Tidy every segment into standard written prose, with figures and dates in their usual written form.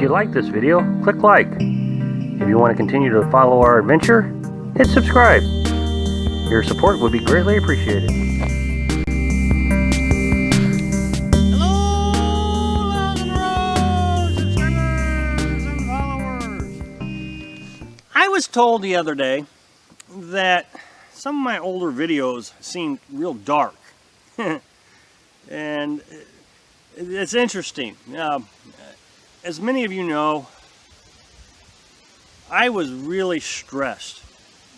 you like this video, click like. If you want to continue to follow our adventure, hit subscribe. Your support would be greatly appreciated. Hello, Loves and Roads subscribers and followers. I was told the other day that some of my older videos seemed real dark. And it's interesting. As many of you know, I was really stressed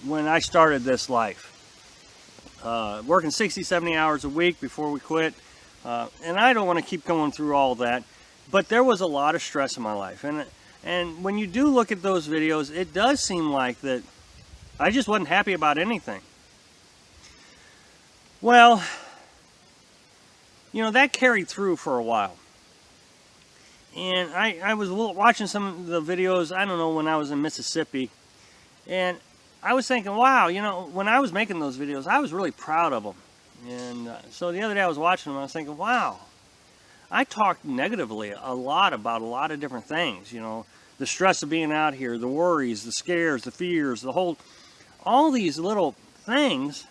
when I started this life. Working 60, 70 hours a week before we quit. And I don't want to keep going through all that, but there was a lot of stress in my life. And when you do look at those videos, it does seem like that I just wasn't happy about anything. Well, you know, that carried through for a while. And I was watching some of the videos, I don't know, when I was in Mississippi. And I was thinking, wow, you know, when I was making those videos, I was really proud of them. And so the other day I was watching them, I was thinking, wow, I talked negatively a lot about a lot of different things. You know, the stress of being out here, the worries, the scares, the fears, all these little things.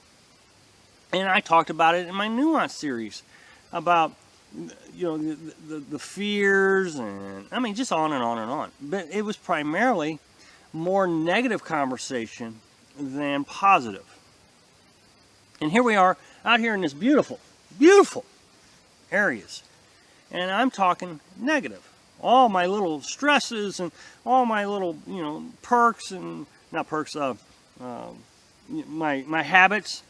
And I talked about it in my Nuance series about, you know, the fears, and I mean, just on and on and on. But it was primarily more negative conversation than positive. And here we are out here in this beautiful, beautiful areas. And I'm talking negative. All my little stresses and all my little, you know, perks and, not perks, my habits.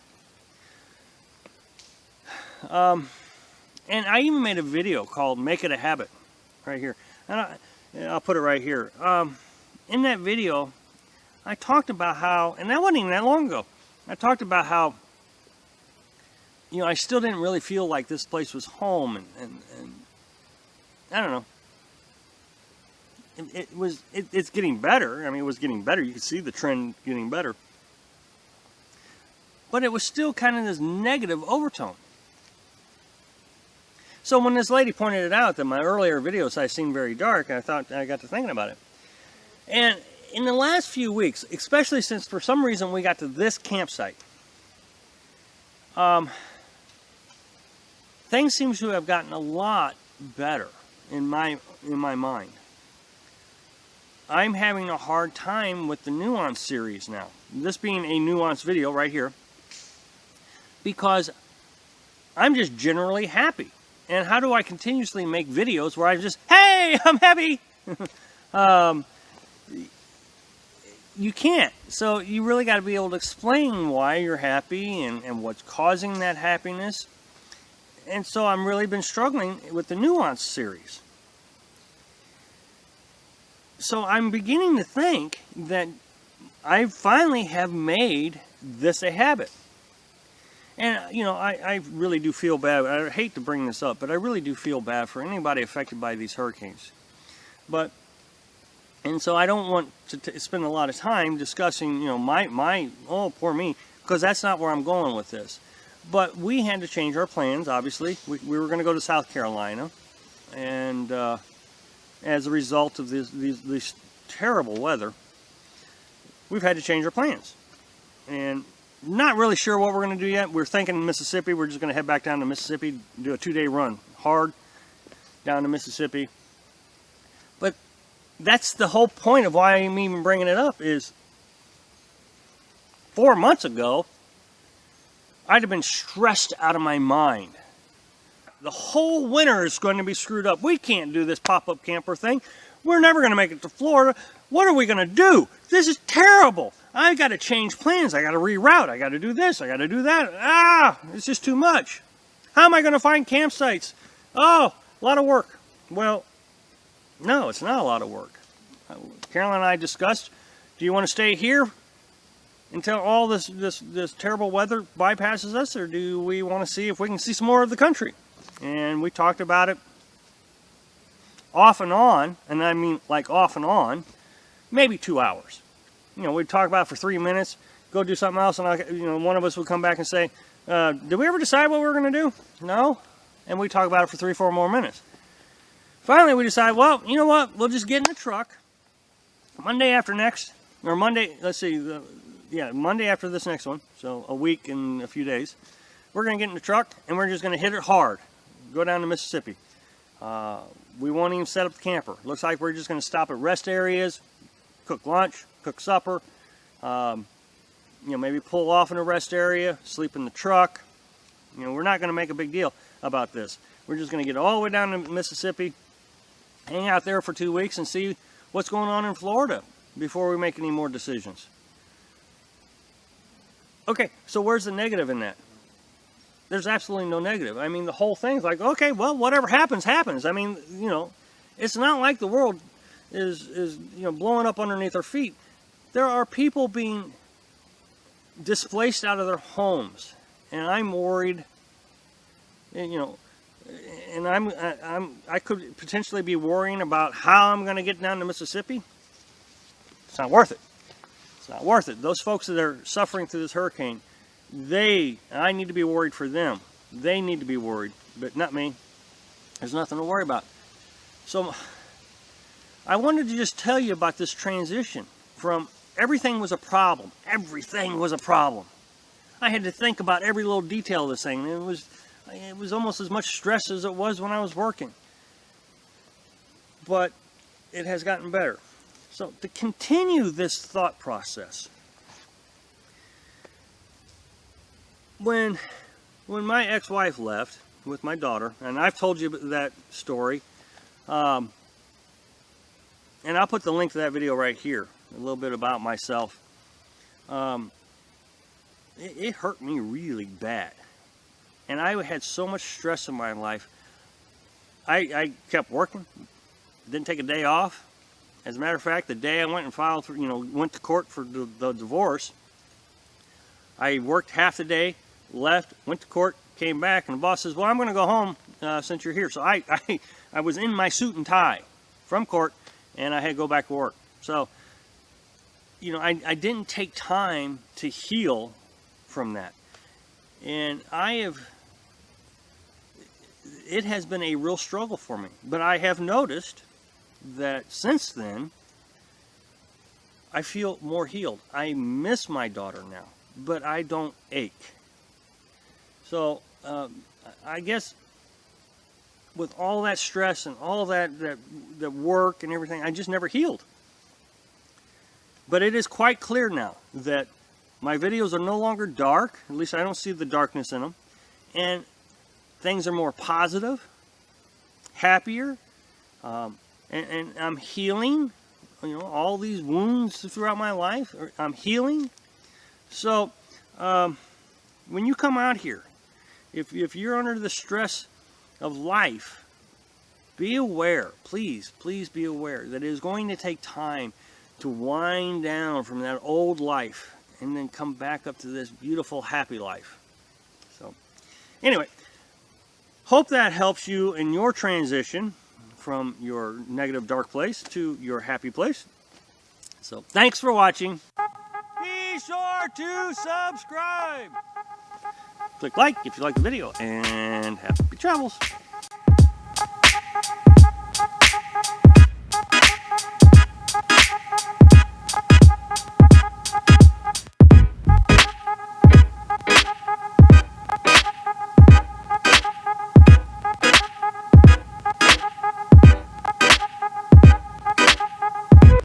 And I even made a video called Make It a Habit, right here. And I'll put it right here. In that video, I talked about how, and that wasn't even that long ago, I talked about how, you know, I still didn't really feel like this place was home, and I don't know. It's getting better. I mean, it was getting better. You could see the trend getting better. But it was still kind of this negative overtone. So when this lady pointed it out that my earlier videos I seemed very dark, I got to thinking about it. And in the last few weeks, especially since for some reason we got to this campsite, things seem to have gotten a lot better in my mind. I'm having a hard time with the Nuance series now. This being a Nuance video right here, because I'm just generally happy. And how do I continuously make videos where I just, hey, I'm happy? You can't. So you really got to be able to explain why you're happy and what's causing that happiness. And so I'm really been struggling with the Nuance series. So I'm beginning to think that I finally have made this a habit. And, you know, I really do feel bad. I hate to bring this up, but I really do feel bad for anybody affected by these hurricanes. And so I don't want to spend a lot of time discussing, you know, oh, poor me, because that's not where I'm going with this. But we had to change our plans, obviously. We were going to go to South Carolina. And as a result of this terrible weather, we've had to change our plans. And not really sure what we're going to do yet. We're thinking Mississippi. We're just going to head back down to Mississippi, do a 2-day run, hard, down to Mississippi. But that's the whole point of why I'm even bringing it up is 4 months ago, I'd have been stressed out of my mind. The whole winter is going to be screwed up. We can't do this pop-up camper thing. We're never going to make it to Florida. What are we going to do? This is terrible. I got to change plans. I got to reroute. I got to do this. I got to do that. It's just too much. How am I going to find campsites? Oh, a lot of work. Well, no, it's not a lot of work. Carolyn and I discussed, do you want to stay here until all this terrible weather bypasses us, or do we want to see if we can see some more of the country? And we talked about it off and on, and I mean like off and on, maybe 2 hours. You know, we'd talk about it for 3 minutes, go do something else, and one of us would come back and say, did we ever decide what we were going to do? No? And we'd talk about it for 3-4 more minutes. finally we decided, well, you know what? We'll just get in the truck Monday after next, or Monday, let's see, Monday after this next one, so a week and a few days. We're going to get in the truck and we're just going to hit it hard. Go down to Mississippi. We won't even set up the camper. Looks like we're just going to stop at rest areas, cook lunch, cook supper, maybe pull off in a rest area, sleep in the truck. We're not going to make a big deal about this. We're just going to get all the way down to Mississippi, hang out there for 2 weeks and see what's going on in Florida before we make any more decisions. Okay, so where's the negative in that? There's absolutely no negative. I mean, the whole thing's like, okay, well, whatever happens, happens. I mean, it's not like the world is blowing up underneath our feet. There are people being displaced out of their homes, and I'm worried. And I could potentially be worrying about how I'm going to get down to Mississippi. It's not worth it. It's not worth it. Those folks that are suffering through this hurricane, I need to be worried for them. They need to be worried, but not me. There's nothing to worry about. So I wanted to just tell you about this transition from everything was a problem. Everything was a problem. I had to think about every little detail of this thing. It was almost as much stress as it was when I was working. But it has gotten better. So to continue this thought process, when my ex-wife left with my daughter, and I've told you that story, and I'll put the link to that video right here, a little bit about myself. It hurt me really bad. And I had so much stress in my life. I kept working, didn't take a day off. As a matter of fact, the day I went and filed went to court for the divorce, I worked half the day, left, went to court, came back, and the boss says, well, I'm going to go home since you're here. So I was in my suit and tie from court, and I had to go back to work. So, I didn't take time to heal from that. And it has been a real struggle for me. But I have noticed that since then, I feel more healed. I miss my daughter now, but I don't ache. So I guess with all that stress and all that work and everything, I just never healed. But it is quite clear now that my videos are no longer dark. At least I don't see the darkness in them. And things are more positive, happier, and I'm healing. All these wounds throughout my life, I'm healing. So when you come out here, if you're under the stress of life, be aware, please be aware that it is going to take time to wind down from that old life and then come back up to this beautiful, happy life. So anyway, hope that helps you in your transition from your negative, dark place to your happy place. So thanks for watching. Be sure to subscribe. Click like if you like the video, and happy travels.